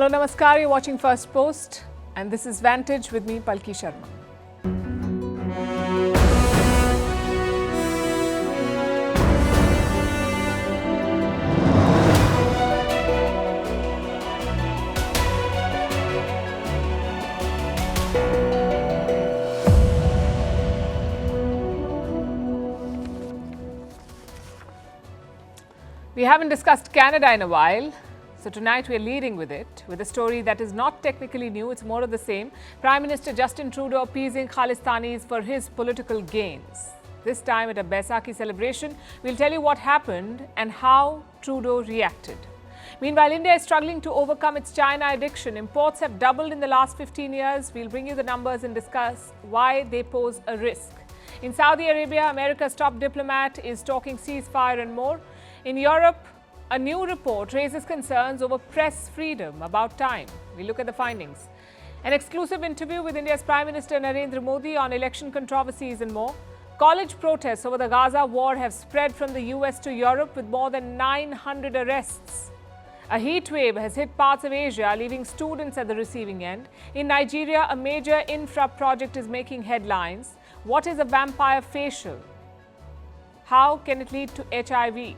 Hello, Namaskar. You're watching Firstpost, and this is Vantage with me, Palki Sharma. We haven't discussed Canada in a while. So tonight we're leading with it, with a story that is not technically new, it's more of the same. Prime Minister Justin Trudeau appeasing khalistanis for his political gains. This time at a Baisakhi celebration, we'll tell you what happened and how Trudeau reacted. Meanwhile, India is struggling to overcome its China addiction. Imports have doubled in the last 15 years. We'll bring you the numbers and discuss why they pose a risk. In Saudi Arabia, America's top diplomat is talking ceasefire and more. In Europe, a new report raises concerns over press freedom. About time. We look at the findings. An exclusive interview with India's Prime Minister Narendra Modi on election controversies and more. College protests over the Gaza war have spread from the US to Europe with more than 900 arrests. A heatwave has hit parts of Asia, leaving students at the receiving end. In Nigeria, a major infra project is making headlines. What is a vampire facial? How can it lead to HIV?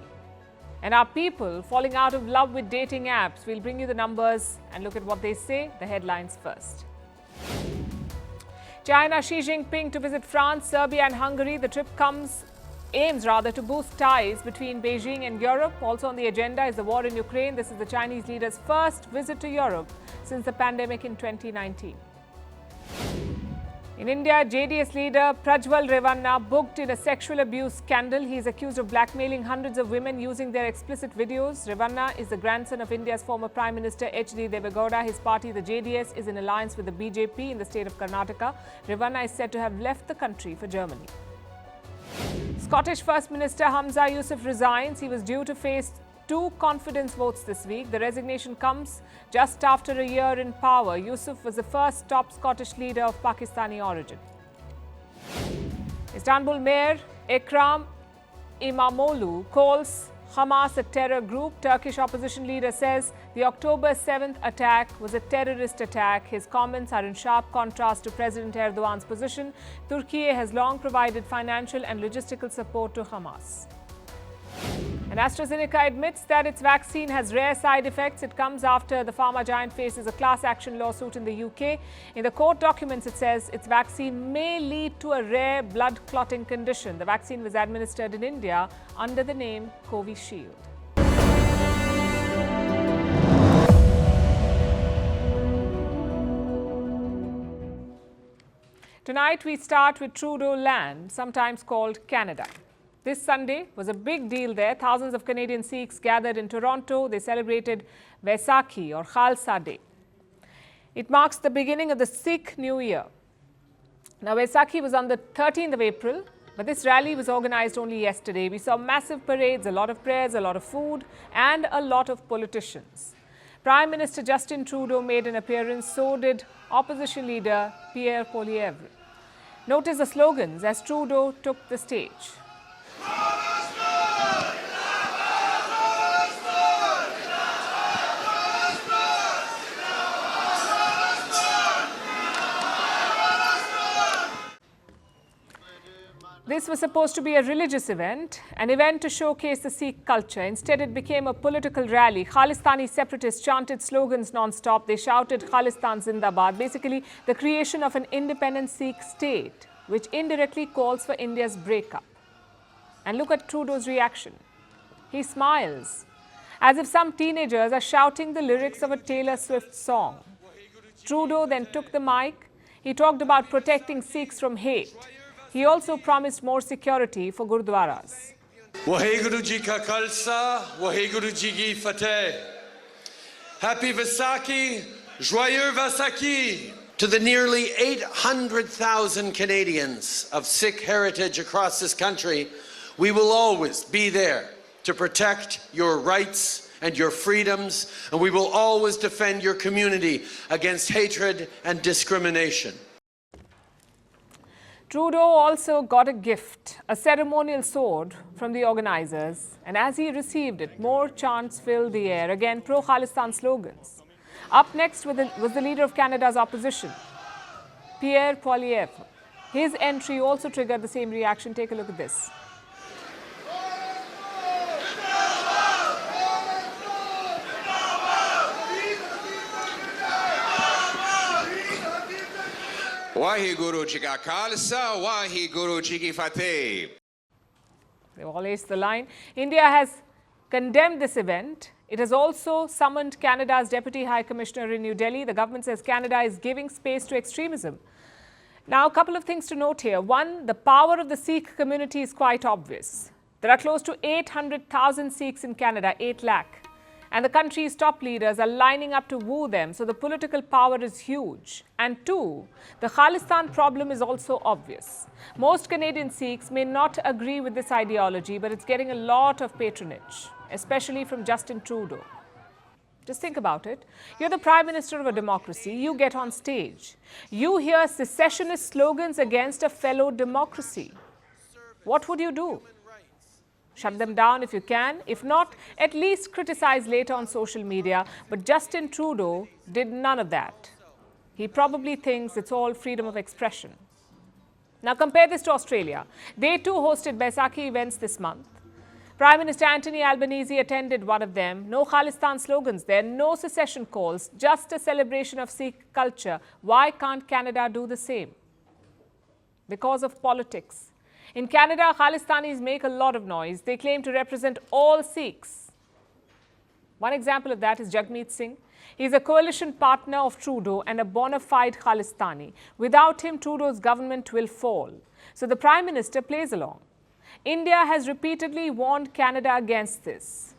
And are people falling out of love with dating apps? We'll bring you the numbers and look at what they say. The headlines first. China, Xi Jinping to visit France, Serbia and Hungary. The trip aims to boost ties between Beijing and Europe. Also on the agenda is the war in Ukraine. This is the Chinese leader's first visit to Europe since the pandemic in 2019. In India, JDS leader Prajwal Revanna booked in a sexual abuse scandal. He is accused of blackmailing hundreds of women using their explicit videos. Revanna is the grandson of India's former Prime Minister H.D. Devegowda. His party, the JDS, is in alliance with the BJP in the state of Karnataka. Revanna is said to have left the country for Germany. Scottish First Minister Hamza Yousaf resigns. He was due to face 2 confidence votes this week. The resignation comes just after a year in power. Yousaf was the first top Scottish leader of Pakistani origin. Istanbul Mayor Ekrem İmamoğlu calls Hamas a terror group. Turkish opposition leader says the October 7th attack was a terrorist attack. His comments are in sharp contrast to President Erdogan's position. Turkey has long provided financial and logistical support to Hamas. And AstraZeneca admits that its vaccine has rare side effects. It comes after the pharma giant faces a class action lawsuit in the UK. In the court documents, it says its vaccine may lead to a rare blood clotting condition. The vaccine was administered in India under the name Covishield. Tonight, we start with Trudeau land, sometimes called Canada. This Sunday was a big deal there. Thousands of Canadian Sikhs gathered in Toronto. They celebrated Vaisakhi or Khalsa Day. It marks the beginning of the Sikh New Year. Now, Vaisakhi was on the 13th of April, but this rally was organized only yesterday. We saw massive parades, a lot of prayers, a lot of food, and a lot of politicians. Prime Minister Justin Trudeau made an appearance, so did opposition leader Pierre Poilievre. Notice the slogans as Trudeau took the stage. This was supposed to be a religious event, an event to showcase the Sikh culture. Instead, it became a political rally. Khalistani separatists chanted slogans non-stop. They shouted Khalistan Zindabad, basically the creation of an independent Sikh state, which indirectly calls for India's breakup. And look at Trudeau's reaction. He smiles, as if some teenagers are shouting the lyrics of a Taylor Swift song. Trudeau then took the mic. He talked about protecting Sikhs from hate. He also promised more security for Gurdwaras. Waheguru Ji Ka Khalsa, Waheguru Ji Ki Fateh. Happy Vaisakhi, Joyeux Vaisakhi. To the nearly 800,000 Canadians of Sikh heritage across this country, we will always be there to protect your rights and your freedoms, and we will always defend your community against hatred and discrimination. Trudeau also got a gift, a ceremonial sword from the organizers, and as he received it, more chants filled the air, again pro-Khalistan slogans. Up next was the leader of Canada's opposition, Pierre Poilievre. His entry also triggered the same reaction. Take a look at this. Waheguru Jiga Khalsa, Waheguru Jigi Fateh. They all aced the line. India has condemned this event. It has also summoned Canada's Deputy High Commissioner in New Delhi. The government says Canada is giving space to extremism. Now, a couple of things to note here. One, the power of the Sikh community is quite obvious. There are close to 800,000 Sikhs in Canada, 8 lakh. And the country's top leaders are lining up to woo them, so the political power is huge. And two, the Khalistan problem is also obvious. Most Canadian Sikhs may not agree with this ideology, but it's getting a lot of patronage, especially from Justin Trudeau. Just think about it. You're the Prime Minister of a democracy. You get on stage. You hear secessionist slogans against a fellow democracy. What would you do? Shut them down if you can. If not, at least criticize later on social media. But Justin Trudeau did none of that. He probably thinks it's all freedom of expression. Now compare this to Australia. They too hosted Baisakhi events this month. Prime Minister Anthony Albanese attended one of them. No Khalistan slogans there, no secession calls, just a celebration of Sikh culture. Why can't Canada do the same? Because of politics. In Canada, Khalistanis make a lot of noise. They claim to represent all Sikhs. One example of that is Jagmeet Singh. He's a coalition partner of Trudeau and a bona fide Khalistani. Without him, Trudeau's government will fall. So the Prime Minister plays along. India has repeatedly warned Canada against this,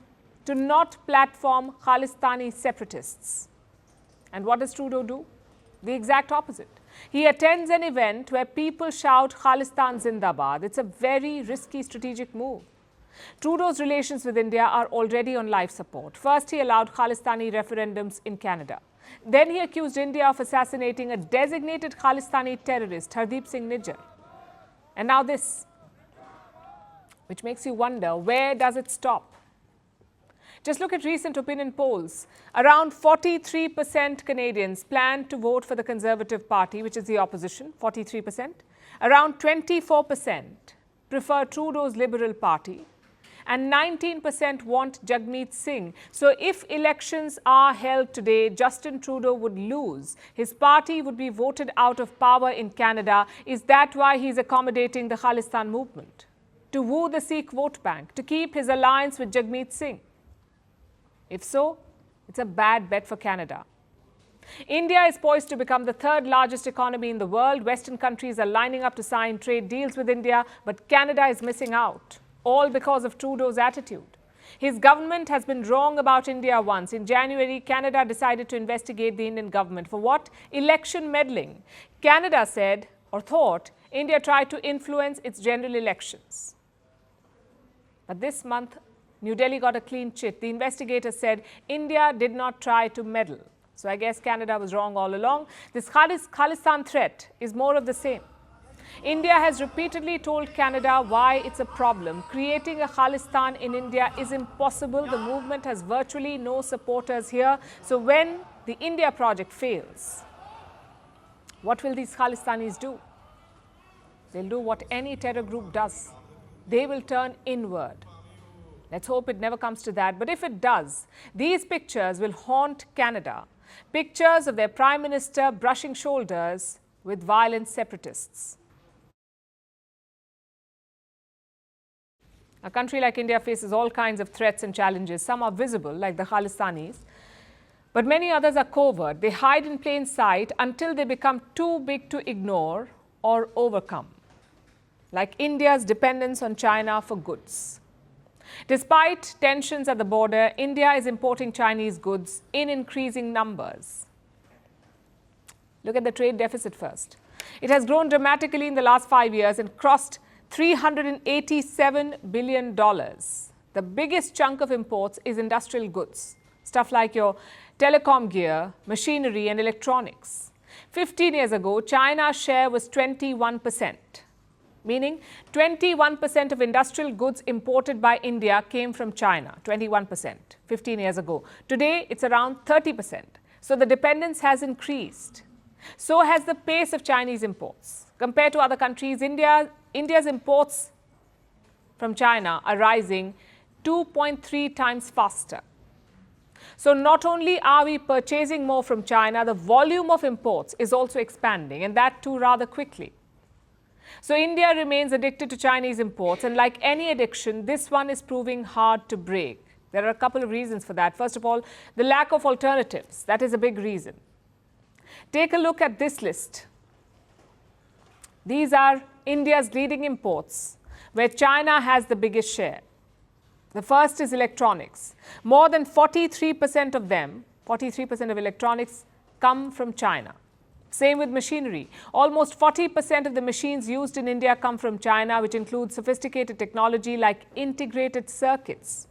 to not platform Khalistani separatists. And what does Trudeau do? The exact opposite. He attends an event where people shout Khalistan Zindabad. It's a very risky strategic move. Trudeau's relations with India are already on life support. First, he allowed Khalistani referendums in Canada. Then he accused India of assassinating a designated Khalistani terrorist, Hardeep Singh Nijjar. And now this, which makes you wonder, where does it stop? Just look at recent opinion polls. Around 43% Canadians plan to vote for the Conservative Party, which is the opposition, 43%. Around 24% prefer Trudeau's Liberal Party. And 19% want Jagmeet Singh. So if elections are held today, Justin Trudeau would lose. His party would be voted out of power in Canada. Is that why he's accommodating the Khalistan movement? To woo the Sikh vote bank, to keep his alliance with Jagmeet Singh? If so, it's a bad bet for Canada. India is poised to become the third largest economy in the world. Western countries are lining up to sign trade deals with India, but Canada is missing out, all because of Trudeau's attitude. His government has been wrong about India once. In January, Canada decided to investigate the Indian government. For what? Election meddling. Canada said, or thought, India tried to influence its general elections. But this month, New Delhi got a clean chit. The investigators said India did not try to meddle. So I guess Canada was wrong all along. This Khalistan threat is more of the same. India has repeatedly told Canada why it's a problem. Creating a Khalistan in India is impossible. The movement has virtually no supporters here. So when the India project fails, what will these Khalistanis do? They'll do what any terror group does. They will turn inward. Let's hope it never comes to that. But if it does, these pictures will haunt Canada. Pictures of their Prime Minister brushing shoulders with violent separatists. A country like India faces all kinds of threats and challenges. Some are visible, like the Khalistanis, but many others are covert. They hide in plain sight until they become too big to ignore or overcome, like India's dependence on China for goods. Despite tensions at the border, India is importing Chinese goods in increasing numbers. Look at the trade deficit first. It has grown dramatically in the last 5 years and crossed $387 billion. The biggest chunk of imports is industrial goods, stuff like your telecom gear, machinery and electronics. 15 years ago, China's share was 21%. Meaning 21% of industrial goods imported by India came from China, 21%, 15 years ago. Today, it's around 30%. So the dependence has increased. So has the pace of Chinese imports. Compared to other countries, India's imports from China are rising 2.3 times faster. So not only are we purchasing more from China, the volume of imports is also expanding, and that too rather quickly. So India remains addicted to Chinese imports, and like any addiction, this one is proving hard to break. There are a couple of reasons for that. First of all, the lack of alternatives. That is a big reason. Take a look at this list. These are India's leading imports, where China has the biggest share. The first is electronics. More than 43% of them, 43% of electronics, come from China. Same with machinery. Almost 40% of the machines used in India come from China, which includes sophisticated technology like integrated circuits.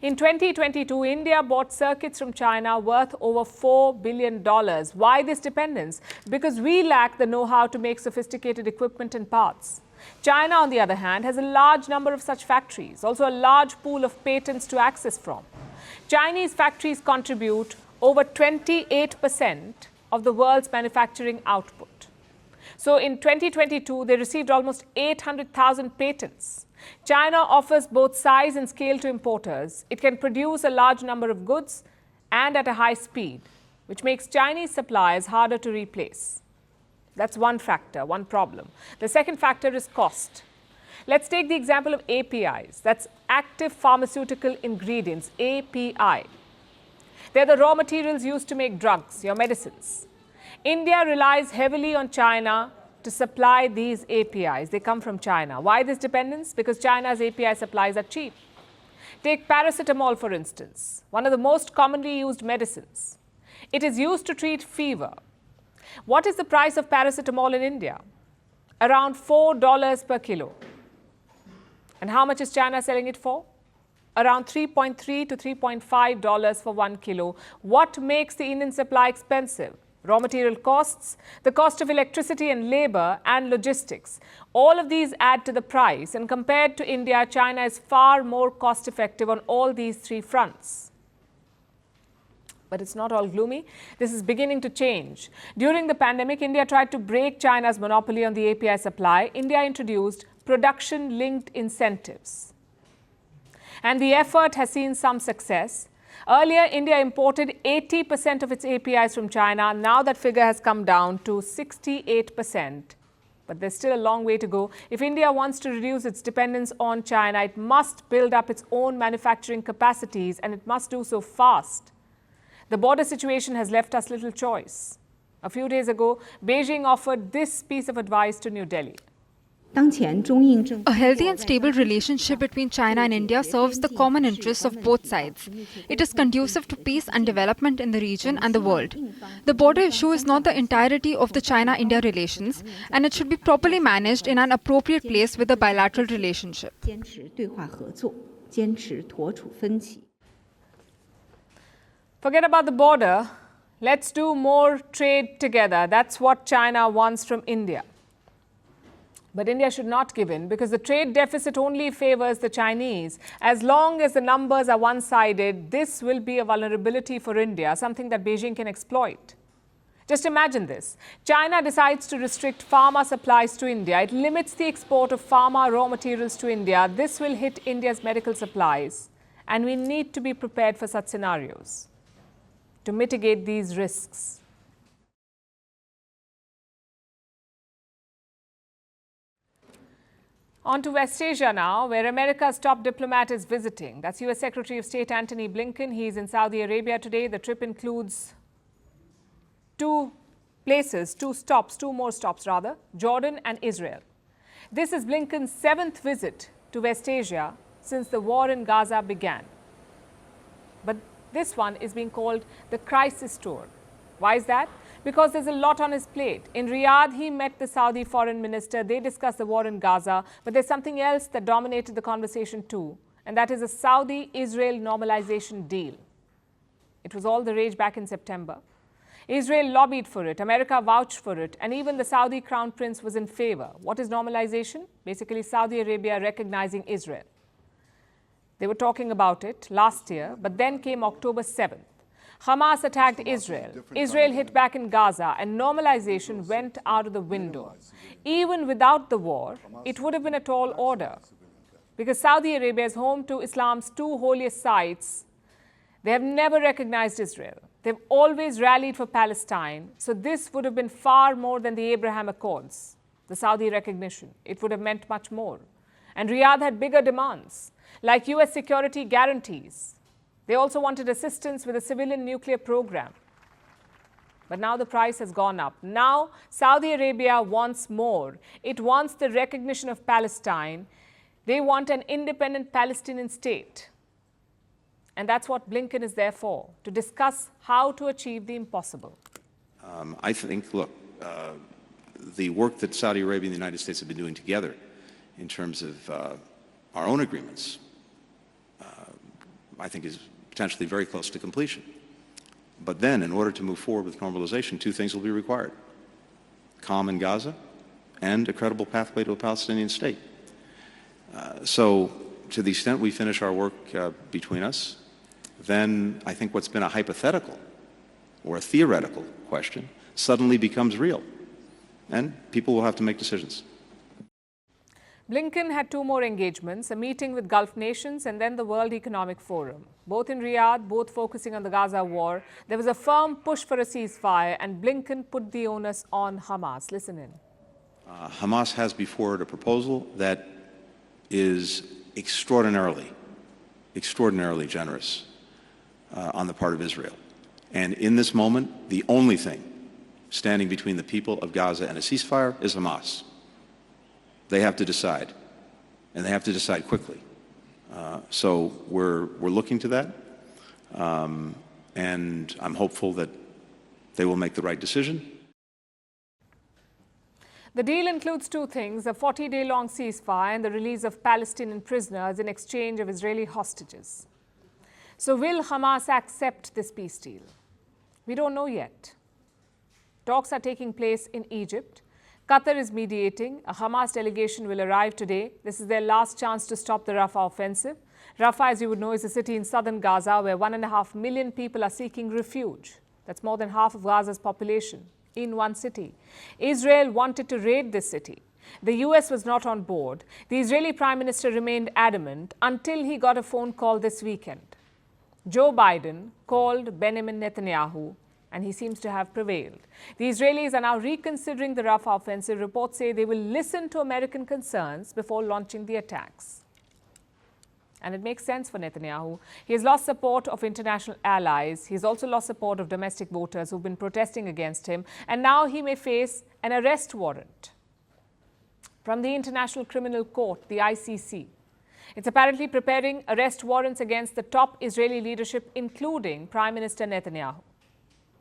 In 2022, India bought circuits from China worth over $4 billion. Why this dependence? Because we lack the know-how to make sophisticated equipment and parts. China, on the other hand, has a large number of such factories, also a large pool of patents to access from. Chinese factories contribute over 28% of the world's manufacturing output. So in 2022, they received almost 800,000 patents. China offers both size and scale to importers. It can produce a large number of goods and at a high speed, which makes Chinese suppliers harder to replace. That's one factor, one problem. The second factor is cost. Let's take the example of APIs. That's active pharmaceutical ingredients, API. They're the raw materials used to make drugs, your medicines. India relies heavily on China to supply these APIs. They come from China. Why this dependence? Because China's API supplies are cheap. Take paracetamol, for instance, one of the most commonly used medicines. It is used to treat fever. What is the price of paracetamol in India? Around $4 per kilo. And how much is China selling it for? Around $3.3 to $3.5 for 1 kilo. What makes the Indian supply expensive? Raw material costs, the cost of electricity and labor, and logistics. All of these add to the price, and compared to India, China is far more cost effective on all these three fronts. But it's not all gloomy. This is beginning to change. During the pandemic, India tried to break China's monopoly on the API supply. India introduced production-linked incentives. And the effort has seen some success. Earlier, India imported 80% of its APIs from China. Now that figure has come down to 68%. But there's still a long way to go. If India wants to reduce its dependence on China, it must build up its own manufacturing capacities, and it must do so fast. The border situation has left us little choice. A few days ago, Beijing offered this piece of advice to New Delhi. A healthy and stable relationship between China and India serves the common interests of both sides. It is conducive to peace and development in the region and the world. The border issue is not the entirety of the China-India relations, and it should be properly managed in an appropriate place with the bilateral relationship. Forget about the border. Let's do more trade together. That's what China wants from India. But India should not give in, because the trade deficit only favors the Chinese. As long as the numbers are one-sided, this will be a vulnerability for India, something that Beijing can exploit. Just imagine this. China decides to restrict pharma supplies to India. It limits the export of pharma raw materials to India. This will hit India's medical supplies. And we need to be prepared for such scenarios to mitigate these risks. On to West Asia now, where America's top diplomat is visiting. That's US Secretary of State Antony Blinken. He's in Saudi Arabia today. The trip includes two more stops, Jordan and Israel. This is Blinken's 7th visit to West Asia since the war in Gaza began. But this one is being called the crisis tour. Why is that? Because there's a lot on his plate. In Riyadh, he met the Saudi foreign minister. They discussed the war in Gaza. But there's something else that dominated the conversation too, and that is a Saudi-Israel normalization deal. It was all the rage back in September. Israel lobbied for it, America vouched for it, and even the Saudi crown prince was in favor. What is normalization? Basically, Saudi Arabia recognizing Israel. They were talking about it last year, but then came October 7th. Hamas attacked Israel. Israel hit back in Gaza, and normalization went out of the window. Even without the war, it would have been a tall order. Because Saudi Arabia is home to Islam's two holiest sites, they have never recognized Israel. They've always rallied for Palestine. So this would have been far more than the Abraham Accords, the Saudi recognition. It would have meant much more. And Riyadh had bigger demands, like US security guarantees. They also wanted assistance with a civilian nuclear program. But now the price has gone up. Now Saudi Arabia wants more. It wants the recognition of Palestine. They want an independent Palestinian state. And that's what Blinken is there for, to discuss how to achieve the impossible. I think, look, the work that Saudi Arabia and the United States have been doing together in terms of our own agreements, I think is potentially very close to completion. But then, in order to move forward with normalization, two things will be required: calm in Gaza and a credible pathway to a Palestinian state. So, to the extent we finish our work between us, then I think what's been a hypothetical or a theoretical question suddenly becomes real, and people will have to make decisions. Blinken had two more engagements, a meeting with Gulf nations and then the World Economic Forum. Both in Riyadh, both focusing on the Gaza war. There was a firm push for a ceasefire, and Blinken put the onus on Hamas. Listen in. Hamas has before it a proposal that is extraordinarily generous on the part of Israel. And in this moment, the only thing standing between the people of Gaza and a ceasefire is Hamas. They have to decide, and they have to decide quickly. So we're looking to that, and I'm hopeful that they will make the right decision. The deal includes two things: a 40-day-long ceasefire and the release of Palestinian prisoners in exchange of Israeli hostages. So will Hamas accept this peace deal? We don't know yet. Talks are taking place in Egypt. Qatar is mediating. A Hamas delegation will arrive today. This is their last chance to stop the Rafah offensive. Rafah, as you would know, is a city in southern Gaza where 1.5 million people are seeking refuge. That's more than half of Gaza's population in one city. Israel wanted to raid this city. The US was not on board. The Israeli Prime Minister remained adamant until he got a phone call this weekend. Joe Biden called Benjamin Netanyahu, and he seems to have prevailed. The Israelis are now reconsidering the Rafah offensive. Reports say they will listen to American concerns before launching the attacks. And it makes sense for Netanyahu. He has lost support of international allies. He's also lost support of domestic voters who've been protesting against him. And now he may face an arrest warrant from the International Criminal Court, the ICC. It's apparently preparing arrest warrants against the top Israeli leadership, including Prime Minister Netanyahu.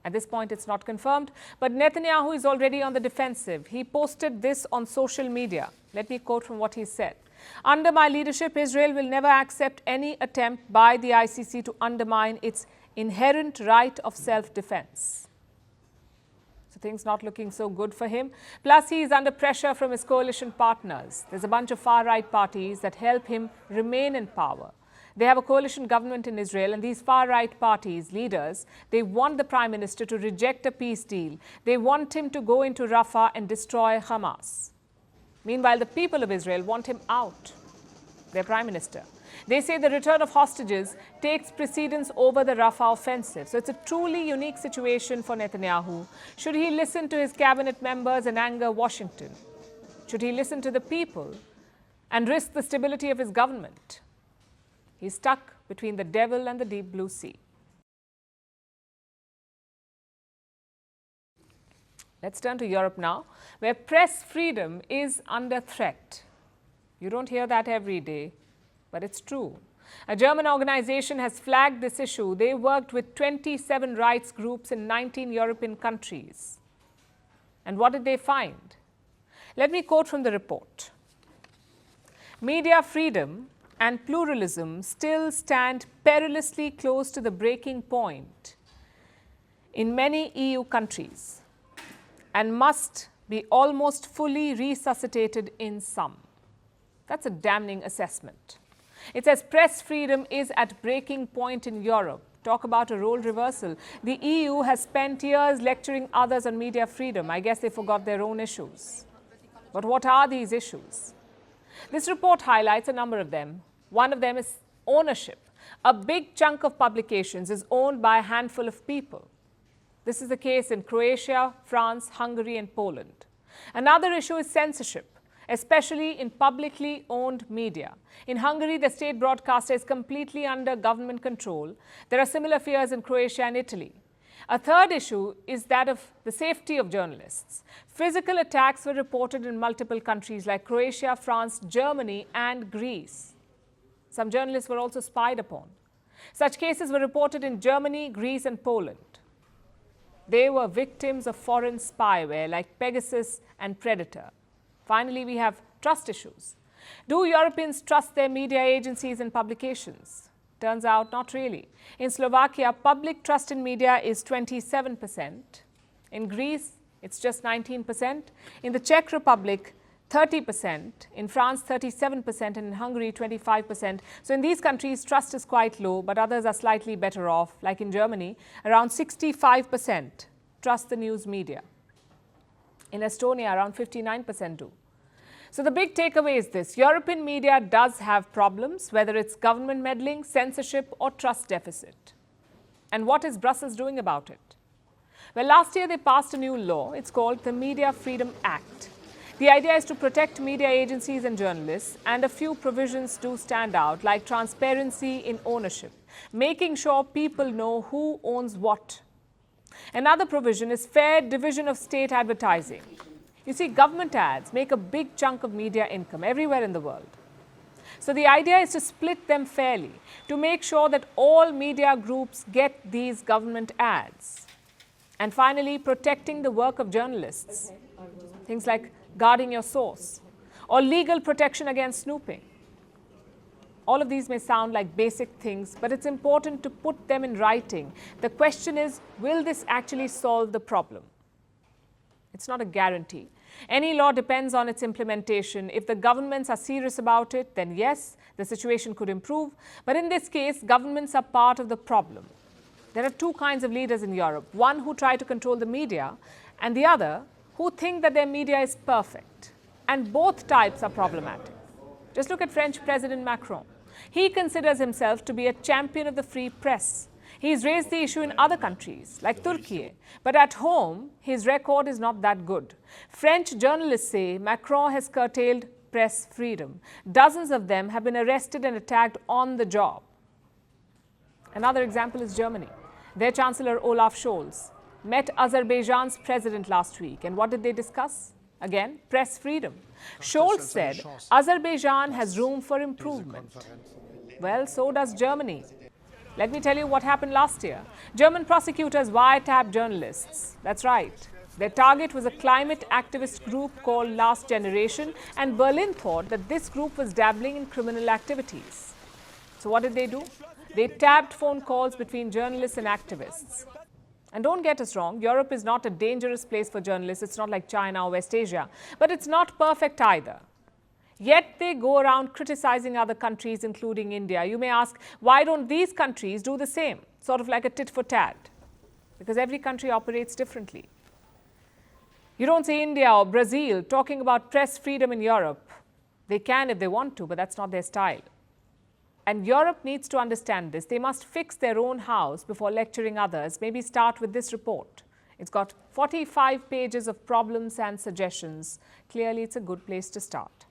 At this point, it's not confirmed, but Netanyahu is already on the defensive. He posted this on social media. Let me quote from what he said. "Under my leadership, Israel will never accept any attempt by the ICC to undermine its inherent right of self-defense." So things not looking so good for him. Plus, he is under pressure from his coalition partners. There's a bunch of far-right parties that help him remain in power. They have a coalition government in Israel, and these far-right parties, leaders, they want the Prime Minister to reject a peace deal. They want him to go into Rafah and destroy Hamas. Meanwhile, the people of Israel want him out, their Prime Minister. They say the return of hostages takes precedence over the Rafah offensive. So it's a truly unique situation for Netanyahu. Should he listen to his cabinet members and anger Washington? Should he listen to the people and risk the stability of his government? He's stuck between the devil and the deep blue sea. Let's turn to Europe now, where press freedom is under threat. You don't hear that every day, but it's true. A German organization has flagged this issue. They worked with 27 rights groups in 19 European countries. And what did they find? Let me quote from the report. "Media freedom and pluralism still stand perilously close to the breaking point in many EU countries and must be almost fully resuscitated in some." That's a damning assessment. It says press freedom is at breaking point in Europe Talk about a role reversal. The EU has spent years lecturing others on media freedom. I guess they forgot their own issues. But what are these issues? This report highlights a number of them. One of them is ownership. A big chunk of publications is owned by a handful of people. This is the case in Croatia, France, Hungary, and Poland. Another issue is censorship, especially in publicly owned media. In Hungary, the state broadcaster is completely under government control. There are similar fears in Croatia and Italy. A third issue is that of the safety of journalists. Physical attacks were reported in multiple countries like Croatia, France, Germany, and Greece. Some journalists were also spied upon. Such cases were reported in Germany, Greece, and Poland. They were victims of foreign spyware like Pegasus and Predator. Finally, we have trust issues. Do Europeans trust their media agencies and publications? Turns out not really. In Slovakia, public trust in media is 27%. In Greece, it's just 19%. In the Czech Republic, 30%. In France, 37%. And in Hungary, 25%. So in these countries, trust is quite low, but others are slightly better off. Like in Germany, around 65% trust the news media. In Estonia, around 59% do. So the big takeaway is this: European media does have problems, whether it's government meddling, censorship, or trust deficit. And what is Brussels doing about it? Well, last year they passed a new law. It's called the Media Freedom Act. The idea is to protect media agencies and journalists, and a few provisions do stand out, like transparency in ownership, making sure people know who owns what. Another provision is fair division of state advertising. You see, government ads make a big chunk of media income everywhere in the world. So the idea is to split them fairly, to make sure that all media groups get these government ads. And finally, protecting the work of journalists. Things like guarding your source or legal protection against snooping. All of these may sound like basic things, but it's important to put them in writing. The question is, will this actually solve the problem? It's not a guarantee. Any law depends on its implementation. If the governments are serious about it, then yes, the situation could improve. But in this case, governments are part of the problem. There are two kinds of leaders in Europe. One who try to control the media, and the other who think that their media is perfect. And both types are problematic. Just look at French President Macron. He considers himself to be a champion of the free press. He's raised the issue in other countries, like Turkey. But at home, his record is not that good. French journalists say Macron has curtailed press freedom. Dozens of them have been arrested and attacked on the job. Another example is Germany. Their Chancellor Olaf Scholz met Azerbaijan's president last week. And what did they discuss? Again, press freedom. Scholz said Azerbaijan has room for improvement. Well, so does Germany. Let me tell you what happened last year. German prosecutors wiretapped journalists. That's right. Their target was a climate activist group called Last Generation, and Berlin thought that this group was dabbling in criminal activities. So what did they do? They tapped phone calls between journalists and activists. And don't get us wrong, Europe is not a dangerous place for journalists. It's not like China or West Asia. But it's not perfect either. Yet they go around criticizing other countries, including India. You may ask, why don't these countries do the same? Sort of like a tit for tat. Because every country operates differently. You don't see India or Brazil talking about press freedom in Europe. They can if they want to, but that's not their style. And Europe needs to understand this. They must fix their own house before lecturing others. Maybe start with this report. It's got 45 pages of problems and suggestions. Clearly, it's a good place to start.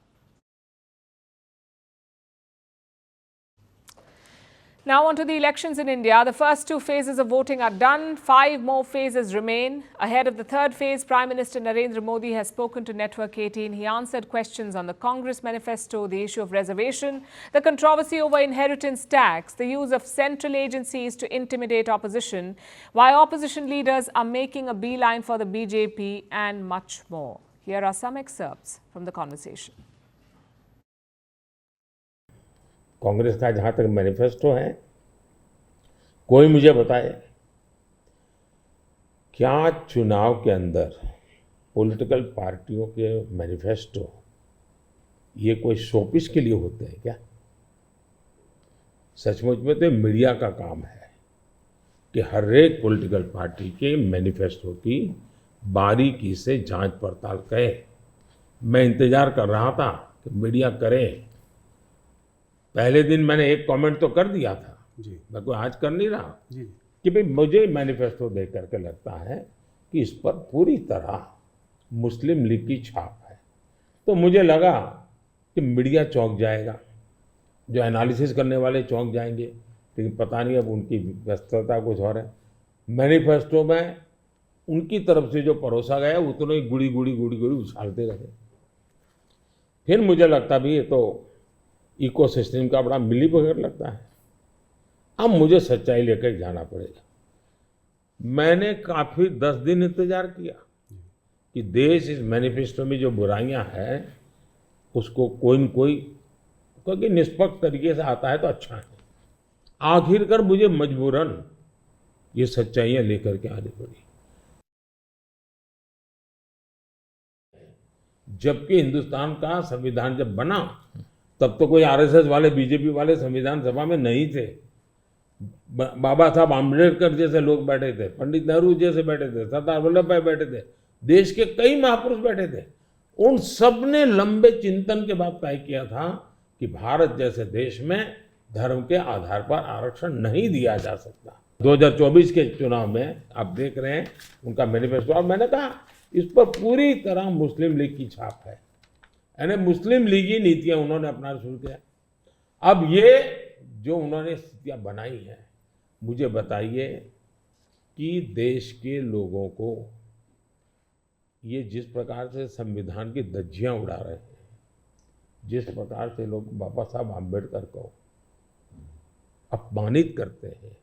Now on to the elections in India. The first two phases of voting are done. 5 more phases remain. Ahead of the third phase, Prime Minister Narendra Modi has spoken to Network 18. He answered questions on the Congress manifesto, the issue of reservation, the controversy over inheritance tax, the use of central agencies to intimidate opposition, why opposition leaders are making a beeline for the BJP, and much more. Here are some excerpts from the conversation. Congress का जहाँ तक manifesto है, कोई मुझे बताए क्या चुनाव के अंदर पॉलिटिकल पार्टियों के मैनिफेस्टो ये कोई शोपीस के लिए होते हैं क्या? सचमुच में तो मीडिया का काम है कि हर एक पॉलिटिकल पार्टी के मैनिफेस्टो की बारीकी से जांच पड़ताल करे। मैं इंतजार कर रहा था कि मीडिया करे। पहले दिन मैंने एक कमेंट तो कर दिया था जी। मैं कोई आज कर नहीं रहा जी। कि भाई मुझे मैनिफेस्टो देख करके लगता है कि इस पर पूरी तरह मुस्लिम लीग की छाप है। तो मुझे लगा कि मीडिया चौंक जाएगा, जो एनालिसिस करने वाले चौंक जाएंगे, लेकिन पता नहीं अब उनकी व्यस्तता कुछ और है। मैनिफेस्टो में उनकी तरफ से जो परोसा गया उतने ही गुड़ी गुड़ी उछालते रहे। फिर मुझे लगता भी ये तो इकोसिस्टम का बड़ा मिलीभगत लगता है। अब मुझे सच्चाई लेकर जाना पड़ेगा। मैंने काफी 10 दिन इंतजार किया कि देश इस मैनिफेस्टो में जो बुराइयां हैं उसको कोई न कोई, क्योंकि निष्पक्ष तरीके से आता है तो अच्छा है। आखिरकार मुझे मजबूरन ये सच्चाइयां लेकर के आनी पड़ी। जबकि हिंदुस्तान का संविधान जब बना तब तो कोई आरएसएस वाले, बीजेपी वाले संविधान सभा में नहीं थे। बाबा साहब आम्बेडकर जैसे लोग बैठे थे, पंडित नेहरू जैसे बैठे थे, सरदार वल्लभ भाई बैठे थे, देश के कई महापुरुष बैठे थे। उन सब ने लंबे चिंतन के बाद तय किया था कि भारत जैसे देश में धर्म के आधार पर आरक्षण नहीं दिया जा सकता। 2024 के चुनाव में आप देख रहे हैं उनका मैनिफेस्टो, और मैंने कहा इस पर पूरी तरह मुस्लिम लीग की छाप है, यानी मुस्लिम लीगी नीतियां उन्होंने अपनाना शुरू किया। अब ये जो उन्होंने स्थितियां बनाई हैं, मुझे बताइए कि देश के लोगों को ये जिस प्रकार से संविधान की धज्जियां उड़ा रहे हैं, जिस प्रकार से लोग बाबा साहब आम्बेडकर को अपमानित करते हैं,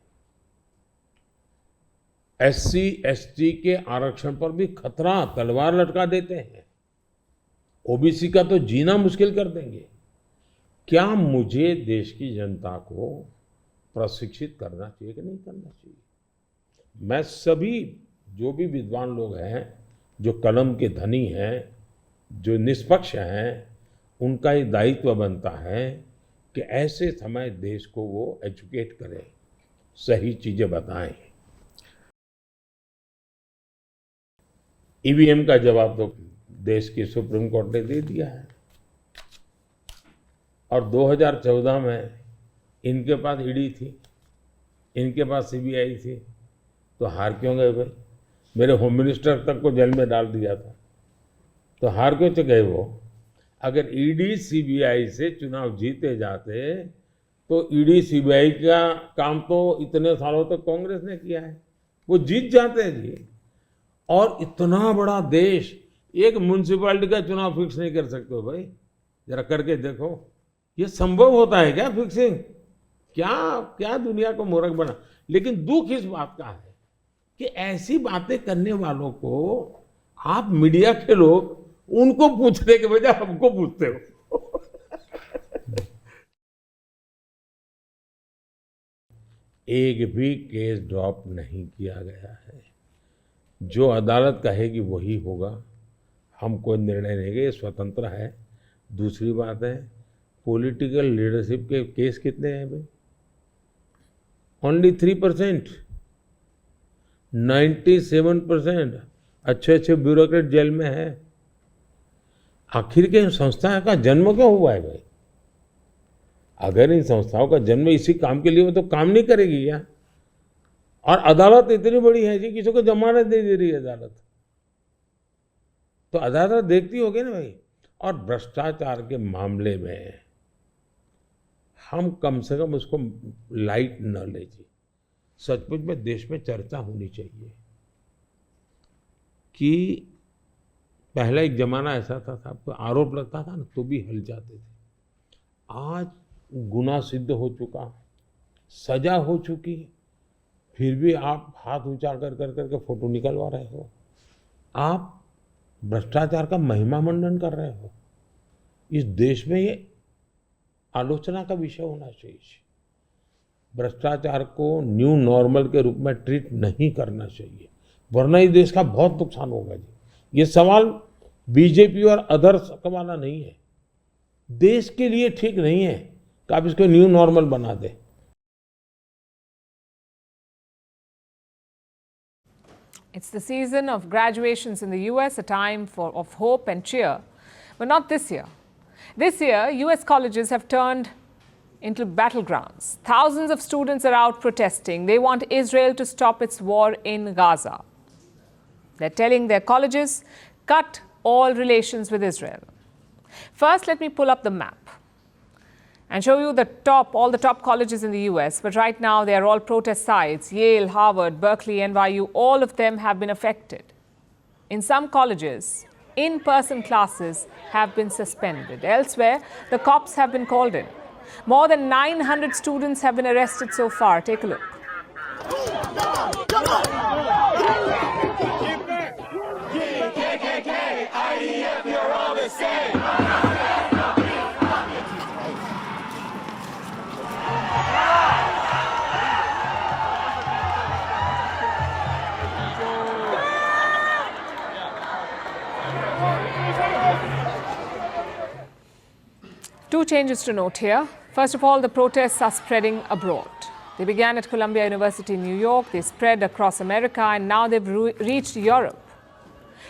एससी एसटी के आरक्षण पर भी खतरा, तलवार लटका देते हैं, ओबीसी का तो जीना मुश्किल कर देंगे। क्या मुझे देश की जनता को प्रशिक्षित करना चाहिए कि नहीं करना चाहिए? मैं सभी जो भी विद्वान लोग हैं, जो कलम के धनी हैं, जो निष्पक्ष हैं, उनका ये दायित्व बनता है कि ऐसे समय देश को वो एजुकेट करें, सही चीजें बताएं। ईवीएम का जवाब तो देश की सुप्रीम कोर्ट ने दे दिया है, और 2014 में इनके पास ईडी थी, इनके पास सीबीआई थी, तो हार क्यों गए भाई? मेरे होम मिनिस्टर तक को जेल में डाल दिया था, तो हार क्यों तो गए वो? अगर ईडी सीबीआई से चुनाव जीते जाते तो ईडी सीबीआई का काम तो इतने सालों तक कांग्रेस ने किया है, वो जीत जाते हैं जी। और इतना बड़ा देश एक म्युनिसिपैलिटी का चुनाव फिक्स नहीं कर सकते हो भाई? जरा करके देखो, ये संभव होता है क्या फिक्सिंग? क्या दुनिया को मूर्ख बना। लेकिन दुख इस बात का है कि ऐसी बातें करने वालों को आप मीडिया के लोग उनको पूछने के बजाय हमको पूछते हो। एक भी केस ड्रॉप नहीं किया गया है। जो अदालत कहेगी वही होगा, हम कोई निर्णय नहीं लेंगे, स्वतंत्र है। दूसरी बात है, पॉलिटिकल लीडरशिप के केस कितने हैं भाई? ओनली 3%। 97% अच्छे अच्छे ब्यूरोक्रेट जेल में है। आखिर के इन संस्था का जन्म क्यों हुआ है भाई? अगर इन संस्थाओं का जन्म इसी काम के लिए हो तो काम नहीं करेगी क्या? और अदालत इतनी बड़ी है जी, किसी को जमानत नहीं दे रही है अदालत, तो अदालत देखती होगी ना भाई। और भ्रष्टाचार के मामले में हम कम से कम उसको लाइट न लीजिए। सचमुच में देश में चर्चा होनी चाहिए कि पहला एक जमाना ऐसा था, आपको आरोप लगता था ना तो भी हिल जाते थे। आज गुनाह सिद्ध हो चुका, सजा हो चुकी, फिर भी आप हाथ ऊंचा कर करके फोटो निकलवा रहे हो। आप भ्रष्टाचार का महिमा मंडन कर रहे हो। इस देश में ये आलोचना का विषय होना चाहिए। भ्रष्टाचार को न्यू नॉर्मल के रूप में ट्रीट नहीं करना चाहिए, वरना इस देश का बहुत नुकसान होगा जी। ये सवाल बीजेपी और अदर्स का वाला नहीं है, देश के लिए ठीक नहीं है कि आप इसको न्यू नॉर्मल बना दें। It's the season of graduations in the US, a time of hope and cheer. But not this year. This year, US colleges have turned into battlegrounds. Thousands of students are out protesting. They want Israel to stop its war in Gaza. They're telling their colleges, cut all relations with Israel. First, let me pull up the map and show you all the top colleges in the US. But right now, they are all protest sites. Yale, Harvard, Berkeley, NYU, all of them have been affected. In some colleges, in-person classes have been suspended. Elsewhere, the cops have been called in. More than 900 students have been arrested so far. Take a look. IDF, you're all the same. Two changes to note here. First of all, the protests are spreading abroad. They began at Columbia University in New York, they spread across America, and now they've reached Europe.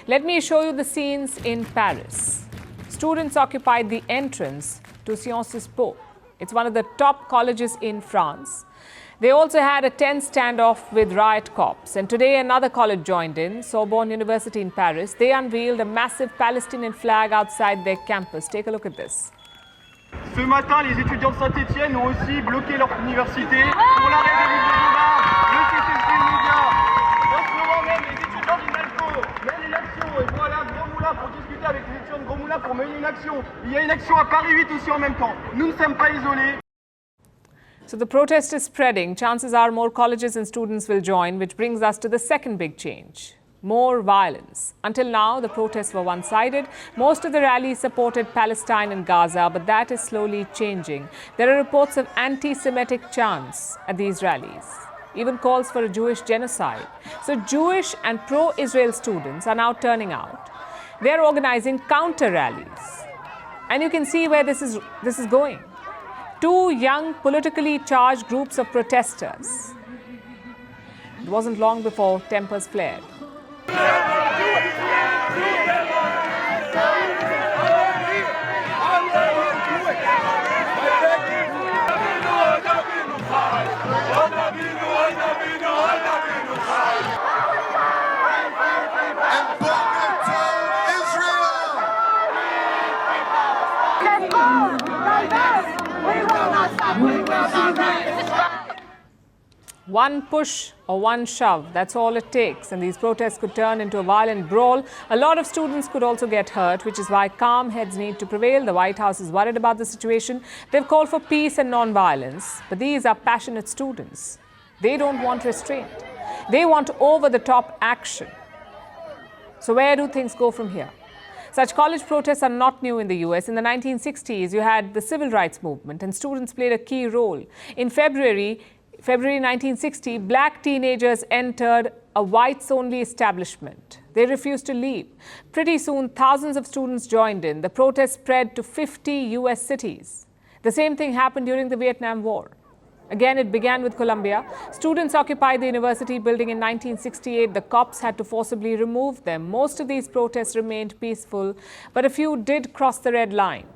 Let me show you the scenes in Paris. Students occupied the entrance to Sciences Po. It's one of the top colleges in France. They also had a tense standoff with riot cops. And today another college joined in, Sorbonne University in Paris. They unveiled a massive Palestinian flag outside their campus. Take a look at this. Ce matin, les étudiants de Saint-Étienne ont aussi bloqué leur université pour l'arrêt des livres de bars, le cessez-le-feu immédiat. En ce moment même, les étudiants d'INALCO mènent une action et vont aller à Gros Moulin pour discuter avec les étudiants de Gros Moulin pour mener une action. Il y a une action à Paris 8 aussi en même temps. Nous ne sommes pas isolés. So the protest is spreading. Chances are more colleges and students will join, which brings us to the second big change. More violence. Until now, the protests were one-sided. Most of the rallies supported Palestine and Gaza, but that is slowly changing. There are reports of anti-Semitic chants at these rallies, even calls for a Jewish genocide. So Jewish and pro-Israel students are now turning out. They are organizing counter-rallies. And you can see where this is going. Two young, politically charged groups of protesters. It wasn't long before tempers flared. One push or one shove, that's all it takes. And these protests could turn into a violent brawl. A lot of students could also get hurt, which is why calm heads need to prevail. The White House is worried about the situation. They've called for peace and non-violence. But these are passionate students. They don't want restraint. They want over-the-top action. So where do things go from here? Such college protests are not new in the US. In the 1960s, you had the civil rights movement, and students played a key role. In February 1960, black teenagers entered a whites-only establishment. They refused to leave. Pretty soon, thousands of students joined in. The protest spread to 50 US cities. The same thing happened during the Vietnam War. Again, it began with Columbia. Students occupied the university building in 1968. The cops had to forcibly remove them. Most of these protests remained peaceful, but a few did cross the red line.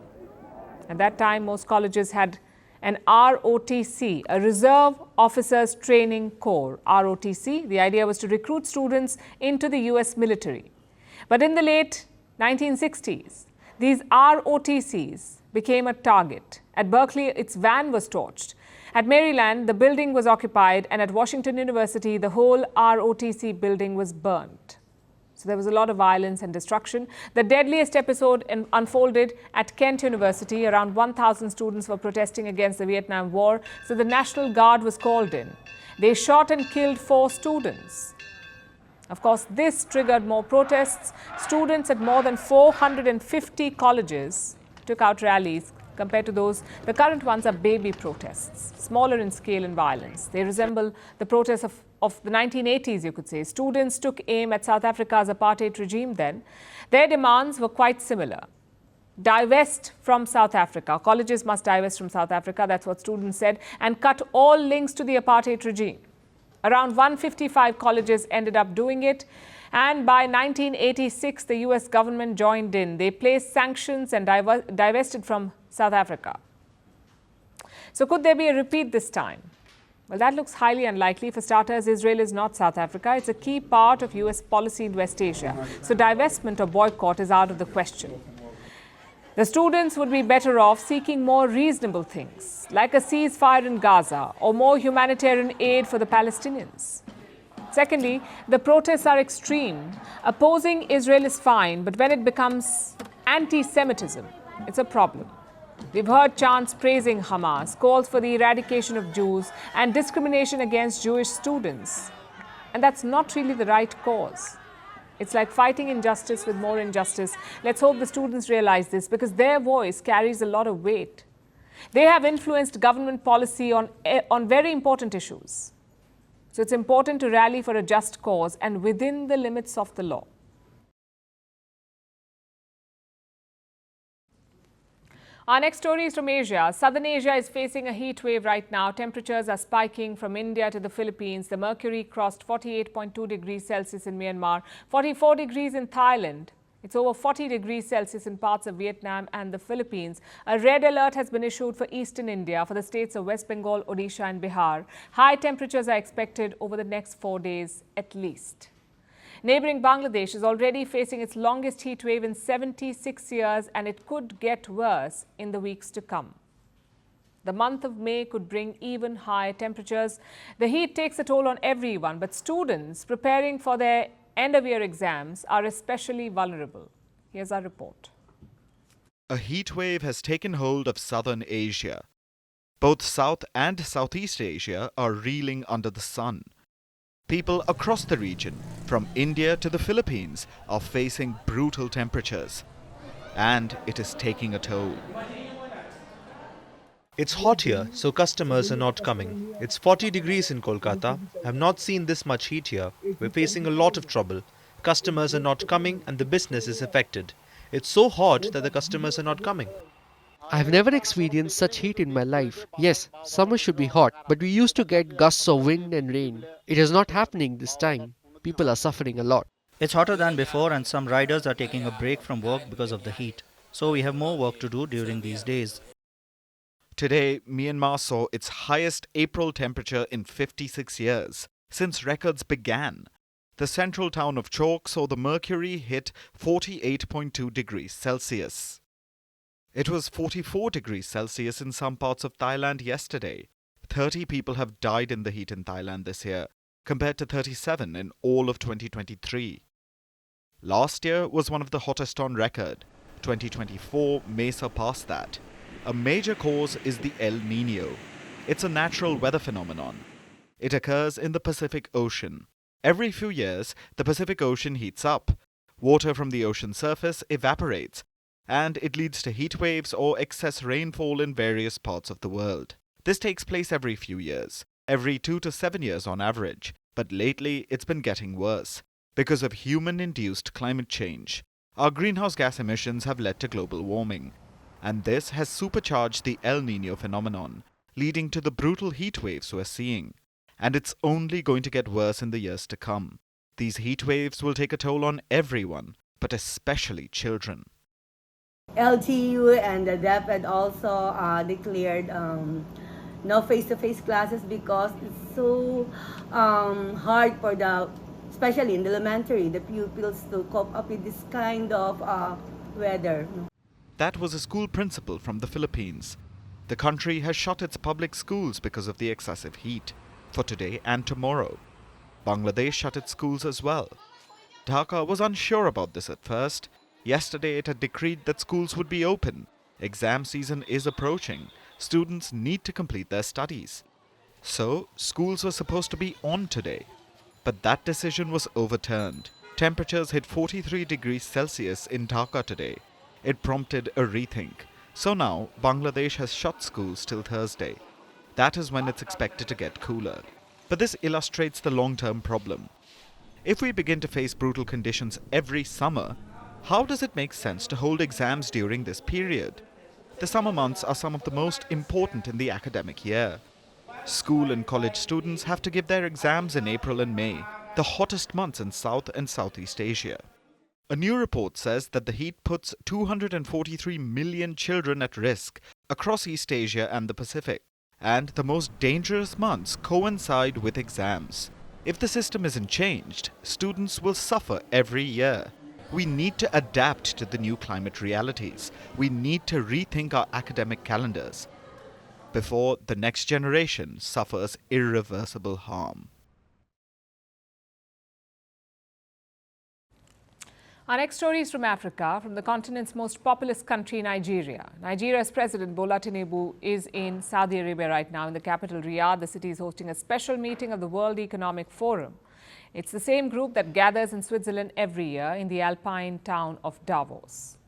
At that time, most colleges had an ROTC, a Reserve Officers Training Corps. ROTC, the idea was to recruit students into the US military. But in the late 1960s, these ROTCs became a target. At Berkeley, its van was torched. At Maryland, the building was occupied, and at Washington University, the whole ROTC building was burnt. So there was a lot of violence and destruction. The deadliest episode unfolded at Kent University. Around 1,000 students were protesting against the Vietnam War, so the National Guard was called in. They shot and killed 4 students. Of course, this triggered more protests. Students at more than 450 colleges took out rallies. Compared to those, the current ones are baby protests, smaller in scale and violence. They resemble the protests of the 1980s, you could say. Students took aim at South Africa's apartheid regime then. Their demands were quite similar. Divest from South Africa. Colleges must divest from South Africa, that's what students said, and cut all links to the apartheid regime. Around 155 colleges ended up doing it. And by 1986, the US government joined in. They placed sanctions and divested from South Africa. So could there be a repeat this time? Well, that looks highly unlikely. For starters, Israel is not South Africa. It's a key part of US policy in West Asia. So divestment or boycott is out of the question. The students would be better off seeking more reasonable things, like a ceasefire in Gaza or more humanitarian aid for the Palestinians. Secondly, the protests are extreme. Opposing Israel is fine, but when it becomes anti-Semitism, it's a problem. We've heard chants praising Hamas, calls for the eradication of Jews, and discrimination against Jewish students. And that's not really the right cause. It's like fighting injustice with more injustice. Let's hope the students realize this, because their voice carries a lot of weight. They have influenced government policy on very important issues. So it's important to rally for a just cause and within the limits of the law. Our next story is from Asia. Southern Asia is facing a heat wave right now. Temperatures are spiking from India to the Philippines. The mercury crossed 48.2 degrees Celsius in Myanmar, 44 degrees in Thailand. It's over 40 degrees Celsius in parts of Vietnam and the Philippines. A red alert has been issued for eastern India for the states of West Bengal, Odisha and Bihar. High temperatures are expected over the next 4 days at least. Neighbouring Bangladesh is already facing its longest heat wave in 76 years, and it could get worse in the weeks to come. The month of May could bring even higher temperatures. The heat takes a toll on everyone, but students preparing for their end-of-year exams are especially vulnerable. Here's our report. A heat wave has taken hold of southern Asia. Both South and Southeast Asia are reeling under the sun. People across the region, from India to the Philippines, are facing brutal temperatures. And it is taking a toll. It's hot here, so customers are not coming. It's 40 degrees in Kolkata. I've not seen this much heat here. We're facing a lot of trouble. Customers are not coming and the business is affected. It's so hot that the customers are not coming. I've never experienced such heat in my life. Yes, summer should be hot, but we used to get gusts of wind and rain. It is not happening this time. People are suffering a lot. It's hotter than before, and some riders are taking a break from work because of the heat. So we have more work to do during these days. Today, Myanmar saw its highest April temperature in 56 years, since records began. The central town of Chok saw the mercury hit 48.2 degrees Celsius. It was 44 degrees Celsius in some parts of Thailand yesterday. 30 people have died in the heat in Thailand this year, compared to 37 in all of 2023. Last year was one of the hottest on record. 2024 may surpass that. A major cause is the El Niño. It's a natural weather phenomenon. It occurs in the Pacific Ocean. Every few years, the Pacific Ocean heats up. Water from the ocean surface evaporates, and it leads to heat waves or excess rainfall in various parts of the world. This takes place every few years, every 2 to 7 years on average, but lately it's been getting worse because of human-induced climate change. Our greenhouse gas emissions have led to global warming, and this has supercharged the El Niño phenomenon, leading to the brutal heat waves we're seeing. And it's only going to get worse in the years to come. These heat waves will take a toll on everyone, but especially children. LTU and the DEP had also declared no face-to-face classes because it's so hard for especially in the elementary, the pupils to cope up with this kind of weather. That was a school principal from the Philippines. The country has shut its public schools because of the excessive heat, for today and tomorrow. Bangladesh shut its schools as well. Dhaka was unsure about this at first. Yesterday it had decreed that schools would be open. Exam season is approaching. Students need to complete their studies. So, schools were supposed to be on today. But that decision was overturned. Temperatures hit 43 degrees Celsius in Dhaka today. It prompted a rethink. So now, Bangladesh has shut schools till Thursday. That is when it's expected to get cooler. But this illustrates the long-term problem. If we begin to face brutal conditions every summer, how does it make sense to hold exams during this period? The summer months are some of the most important in the academic year. School and college students have to give their exams in April and May, the hottest months in South and Southeast Asia. A new report says that the heat puts 243 million children at risk across East Asia and the Pacific, and the most dangerous months coincide with exams. If the system isn't changed, students will suffer every year. We need to adapt to the new climate realities. We need to rethink our academic calendars before the next generation suffers irreversible harm. Our next story is from Africa, from the continent's most populous country, Nigeria. Nigeria's President Bola Tinubu is in Saudi Arabia right now, in the capital Riyadh. The city is hosting a special meeting of the World Economic Forum. It's the same group that gathers in Switzerland every year in the alpine town of Davos.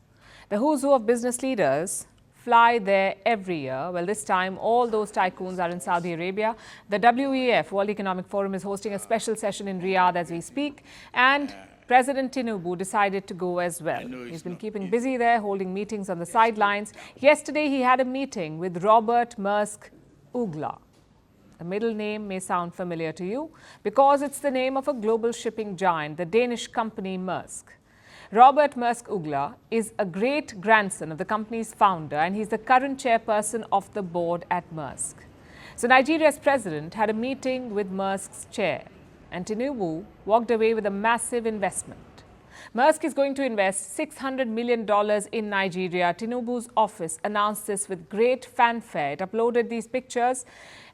The who's who of business leaders fly there every year. Well, this time all those tycoons are in Saudi Arabia. The WEF, World Economic Forum, is hosting a special session in Riyadh as we speak, and President Tinubu decided to go as well. He's been keeping busy there, holding meetings on the sidelines. Yesterday, he had a meeting with Robert Maersk Uggla. The middle name may sound familiar to you because it's the name of a global shipping giant, the Danish company Maersk. Robert Maersk Uggla is a great-grandson of the company's founder, and he's the current chairperson of the board at Maersk. So Nigeria's president had a meeting with Maersk's chair, and Tinubu walked away with a massive investment. Maersk is going to invest $600 million in Nigeria. Tinubu's office announced this with great fanfare. It uploaded these pictures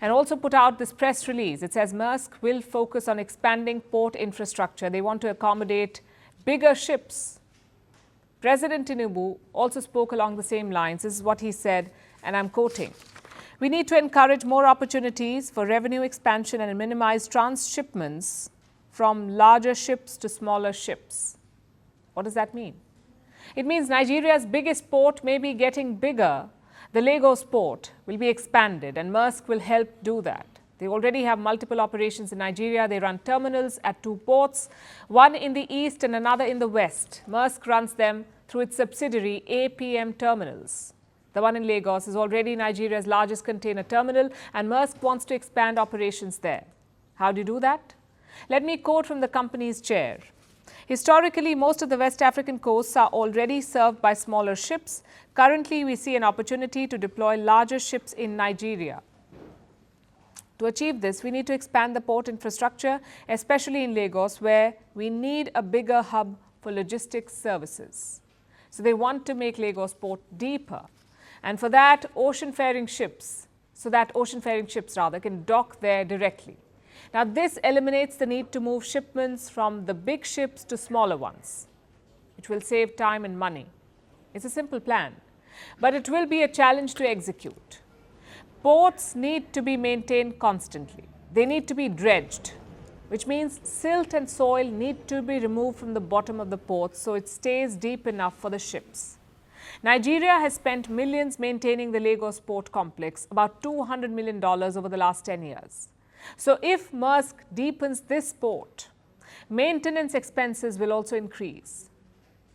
and also put out this press release. It says Maersk will focus on expanding port infrastructure. They want to accommodate bigger ships. President Tinubu also spoke along the same lines. This is what he said, and I'm quoting: "We need to encourage more opportunities for revenue expansion and minimize transshipments from larger ships to smaller ships." What does that mean? It means Nigeria's biggest port may be getting bigger. The Lagos port will be expanded, and Maersk will help do that. They already have multiple operations in Nigeria. They run terminals at 2 ports, one in the east and another in the west. Maersk runs them through its subsidiary APM Terminals. The one in Lagos is already Nigeria's largest container terminal, and Maersk wants to expand operations there. How do you do that? Let me quote from the company's chair. "Historically, most of the West African coasts are already served by smaller ships. Currently, we see an opportunity to deploy larger ships in Nigeria. To achieve this, we need to expand the port infrastructure, especially in Lagos, where we need a bigger hub for logistics services." So they want to make Lagos port deeper. And for that, ocean-faring ships can dock there directly. Now, this eliminates the need to move shipments from the big ships to smaller ones, which will save time and money. It's a simple plan, but it will be a challenge to execute. Ports need to be maintained constantly. They need to be dredged, which means silt and soil need to be removed from the bottom of the port so it stays deep enough for the ships. Nigeria has spent millions maintaining the Lagos port complex, about $200 million over the last 10 years. So if Maersk deepens this port, maintenance expenses will also increase.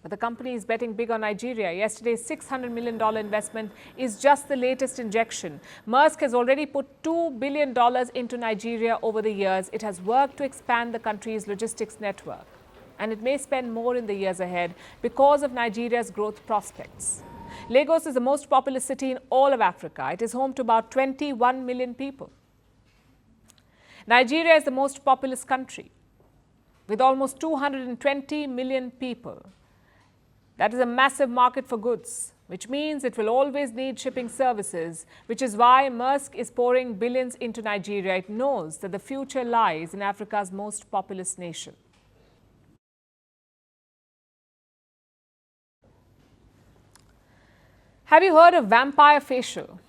But the company is betting big on Nigeria. Yesterday's $600 million investment is just the latest injection. Maersk has already put $2 billion into Nigeria over the years. It has worked to expand the country's logistics network, and it may spend more in the years ahead because of Nigeria's growth prospects. Lagos is the most populous city in all of Africa. It is home to about 21 million people. Nigeria is the most populous country with almost 220 million people. That is a massive market for goods, which means it will always need shipping services, which is why Maersk is pouring billions into Nigeria. It knows that the future lies in Africa's most populous nation. Have you heard of vampire facial?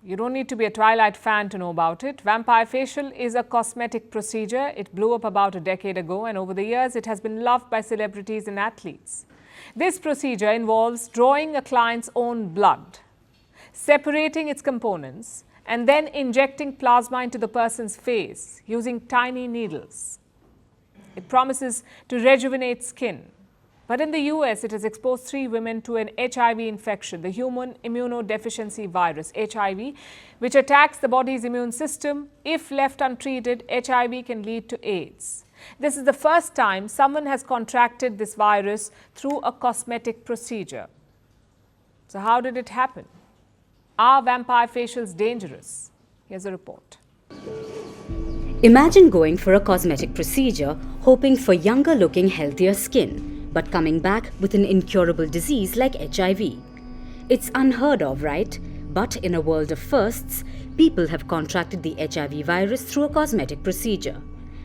You don't need to be a Twilight fan to know about it. Vampire facial is a cosmetic procedure. It blew up about a decade ago, and over the years it has been loved by celebrities and athletes. This procedure involves drawing a client's own blood, separating its components, and then injecting plasma into the person's face using tiny needles. It promises to rejuvenate skin, But in the US, it has exposed 3 women to an HIV infection, the human immunodeficiency virus, HIV, which attacks the body's immune system. If left untreated, HIV can lead to AIDS. This is the first time someone has contracted this virus through a cosmetic procedure. So how did it happen? Are vampire facials dangerous? Here's a report. Imagine going for a cosmetic procedure, hoping for younger-looking, healthier skin, but coming back with an incurable disease like HIV. It's unheard of, right? But in a world of firsts, people have contracted the HIV virus through a cosmetic procedure.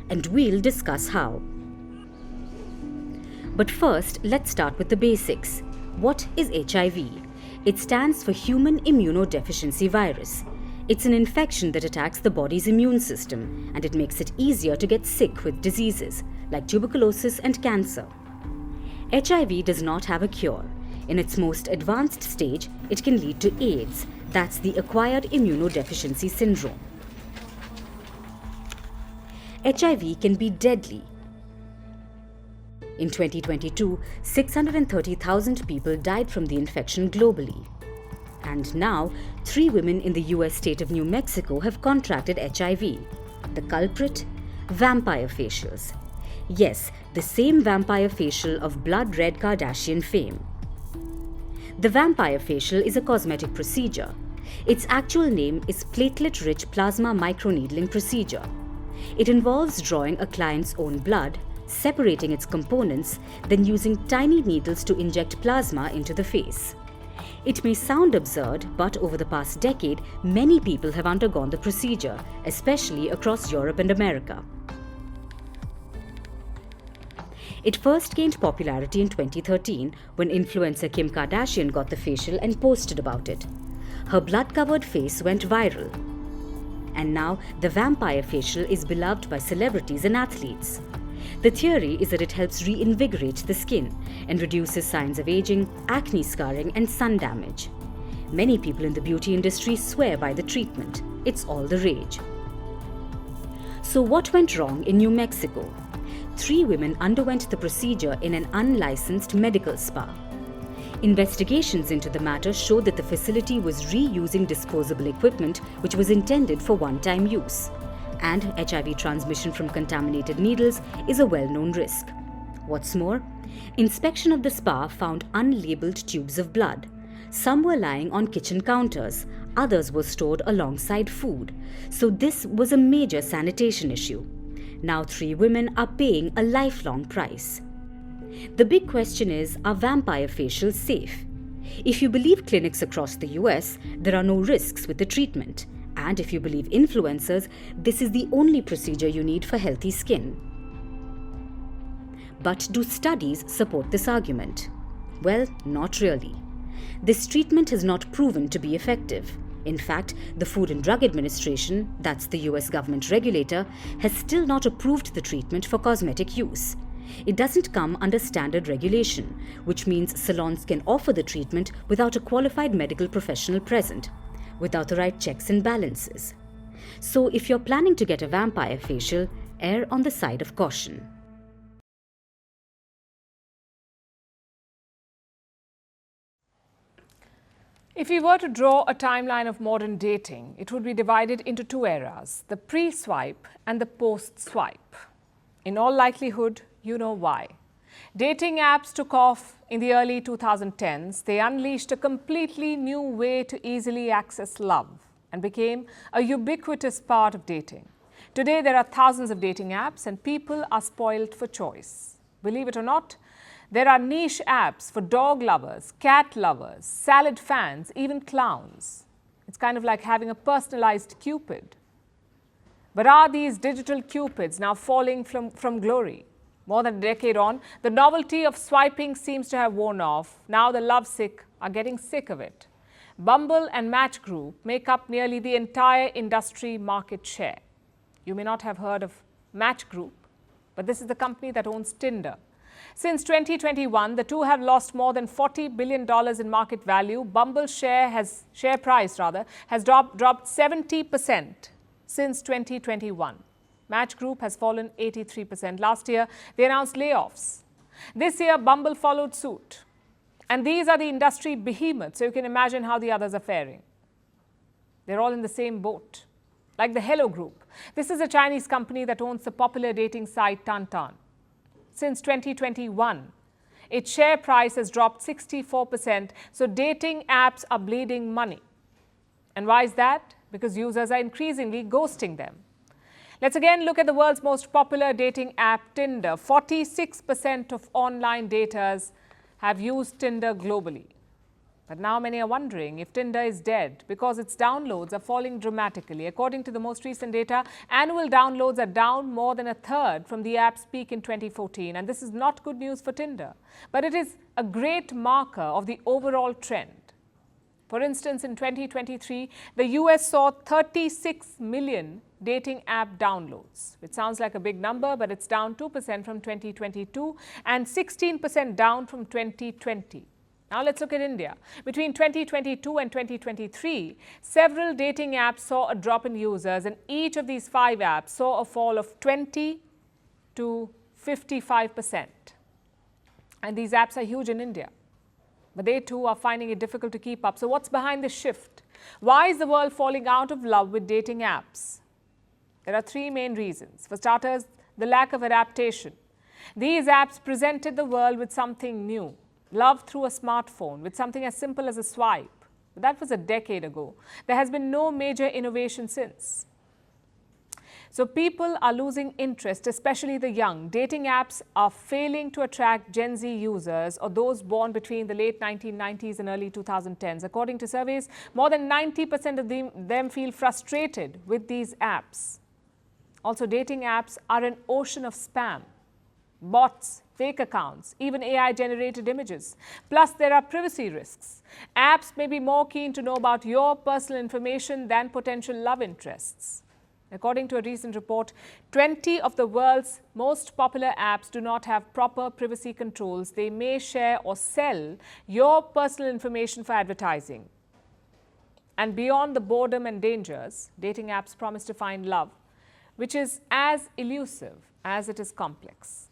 And we'll discuss how. But first, let's start with the basics. What is HIV? It stands for Human Immunodeficiency Virus. It's an infection that attacks the body's immune system, and it makes it easier to get sick with diseases like tuberculosis and cancer. HIV does not have a cure. In its most advanced stage, it can lead to AIDS. That's the acquired immunodeficiency syndrome. HIV can be deadly. In 2022, 630,000 people died from the infection globally. And now, 3 women in the US state of New Mexico have contracted HIV. The culprit? Vampire facials. Yes, the same vampire facial of blood red Kardashian fame. The vampire facial is a cosmetic procedure. Its actual name is platelet-rich plasma microneedling procedure. It involves drawing a client's own blood, separating its components, then using tiny needles to inject plasma into the face. It may sound absurd, but over the past decade, many people have undergone the procedure, especially across Europe and America. It first gained popularity in 2013 when influencer Kim Kardashian got the facial and posted about it. Her blood-covered face went viral. And now, the vampire facial is beloved by celebrities and athletes. The theory is that it helps reinvigorate the skin and reduces signs of aging, acne scarring, and sun damage. Many people in the beauty industry swear by the treatment. It's all the rage. So what went wrong in New Mexico? 3 women underwent the procedure in an unlicensed medical spa. Investigations into the matter showed that the facility was reusing disposable equipment which was intended for one-time use. And HIV transmission from contaminated needles is a well-known risk. What's more, inspection of the spa found unlabeled tubes of blood. Some were lying on kitchen counters, others were stored alongside food. So this was a major sanitation issue. Now 3 women are paying a lifelong price. The big question is, are vampire facials safe? If you believe clinics across the US, there are no risks with the treatment. And if you believe influencers, this is the only procedure you need for healthy skin. But do studies support this argument? Well, not really. This treatment has not proven to be effective. In fact, the Food and Drug Administration, that's the US government regulator, has still not approved the treatment for cosmetic use. It doesn't come under standard regulation, which means salons can offer the treatment without a qualified medical professional present, without the right checks and balances. So if you're planning to get a vampire facial, err on the side of caution. If we were to draw a timeline of modern dating, it would be divided into 2 eras, the pre-swipe and the post-swipe. In all likelihood, you know why. Dating apps took off in the early 2010s. They unleashed a completely new way to easily access love and became a ubiquitous part of dating. Today, there are thousands of dating apps and people are spoiled for choice. Believe it or not, there are niche apps for dog lovers, cat lovers, salad fans, even clowns. It's kind of like having a personalized Cupid. But are these digital Cupids now falling from glory? More than a decade on, the novelty of swiping seems to have worn off. Now the lovesick are getting sick of it. Bumble and Match Group make up nearly the entire industry market share. You may not have heard of Match Group, but this is the company that owns Tinder. Since 2021, the two have lost more than $40 billion in market value. Bumble's share price has dropped 70% since 2021. Match Group has fallen 83%. Last year, they announced layoffs. This year, Bumble followed suit. And these are the industry behemoths, so you can imagine how the others are faring. They're all in the same boat. Like the Hello Group. This is a Chinese company that owns the popular dating site Tantan. Since 2021, its share price has dropped 64%, so dating apps are bleeding money. And why is that? Because users are increasingly ghosting them. Let's again look at the world's most popular dating app, Tinder. 46% of online daters have used Tinder globally. But now many are wondering if Tinder is dead because its downloads are falling dramatically. According to the most recent data, annual downloads are down more than a third from the app's peak in 2014. And this is not good news for Tinder, but it is a great marker of the overall trend. For instance, in 2023, the US saw 36 million dating app downloads, which sounds like a big number, but it's down 2% from 2022 and 16% down from 2020. Now let's look at India. Between 2022 and 2023, several dating apps saw a drop in users, and each of these 5 apps saw a fall of 20 to 55%. And these apps are huge in India. But they too are finding it difficult to keep up. So what's behind this shift? Why is the world falling out of love with dating apps? There are 3 main reasons. For starters, the lack of adaptation. These apps presented the world with something new. Love through a smartphone, with something as simple as a swipe. But that was a decade ago. There has been no major innovation since. So people are losing interest, especially the young. Dating apps are failing to attract Gen Z users or those born between the late 1990s and early 2010s. According to surveys, more than 90% of them feel frustrated with these apps. Also, dating apps are an ocean of spam, bots, fake accounts, even AI-generated images. Plus, there are privacy risks. Apps may be more keen to know about your personal information than potential love interests. According to a recent report, 20 of the world's most popular apps do not have proper privacy controls. They may share or sell your personal information for advertising. And beyond the boredom and dangers, dating apps promise to find love, which is as elusive as it is complex.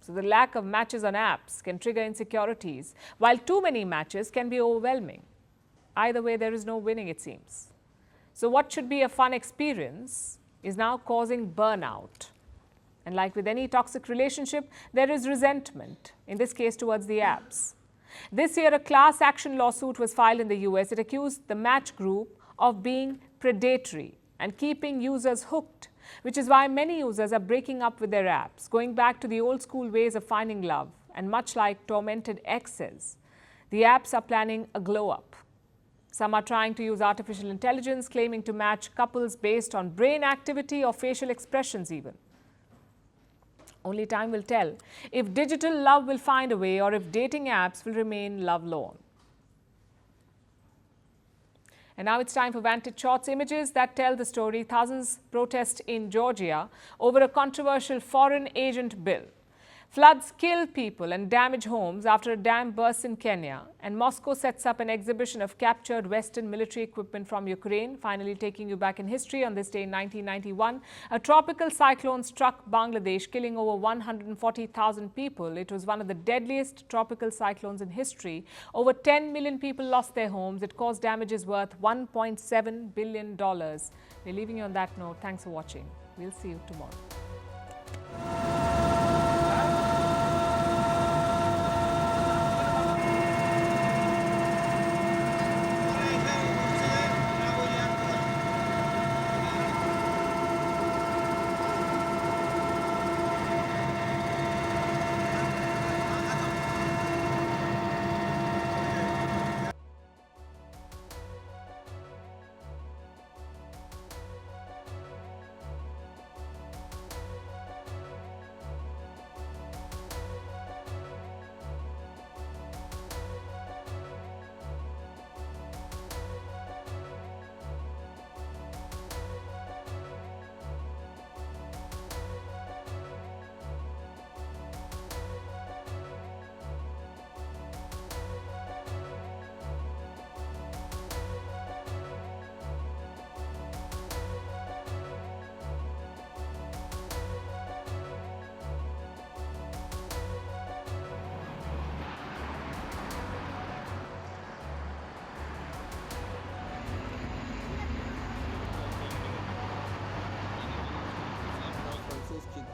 So the lack of matches on apps can trigger insecurities, while too many matches can be overwhelming. Either way, there is no winning, it seems. So what should be a fun experience is now causing burnout. And like with any toxic relationship, there is resentment, in this case towards the apps. This year, a class action lawsuit was filed in the US. It accused the Match Group of being predatory and keeping users hooked, which is why many users are breaking up with their apps, going back to the old school ways of finding love. And much like tormented exes, the apps are planning a glow up. Some are trying to use artificial intelligence, claiming to match couples based on brain activity or facial expressions even. Only time will tell if digital love will find a way or if dating apps will remain lovelorn. And now it's time for Vantage Shorts, images that tell the story. Thousands protest in Georgia over a controversial foreign agent bill. Floods kill people and damage homes after a dam bursts in Kenya. And Moscow sets up an exhibition of captured Western military equipment from Ukraine. Finally, taking you back in history, on this day in 1991, a tropical cyclone struck Bangladesh, killing over 140,000 people. It was one of the deadliest tropical cyclones in history. Over 10 million people lost their homes. It caused damages worth $1.7 billion. We're leaving you on that note. Thanks for watching. We'll see you tomorrow.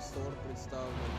стор представлен.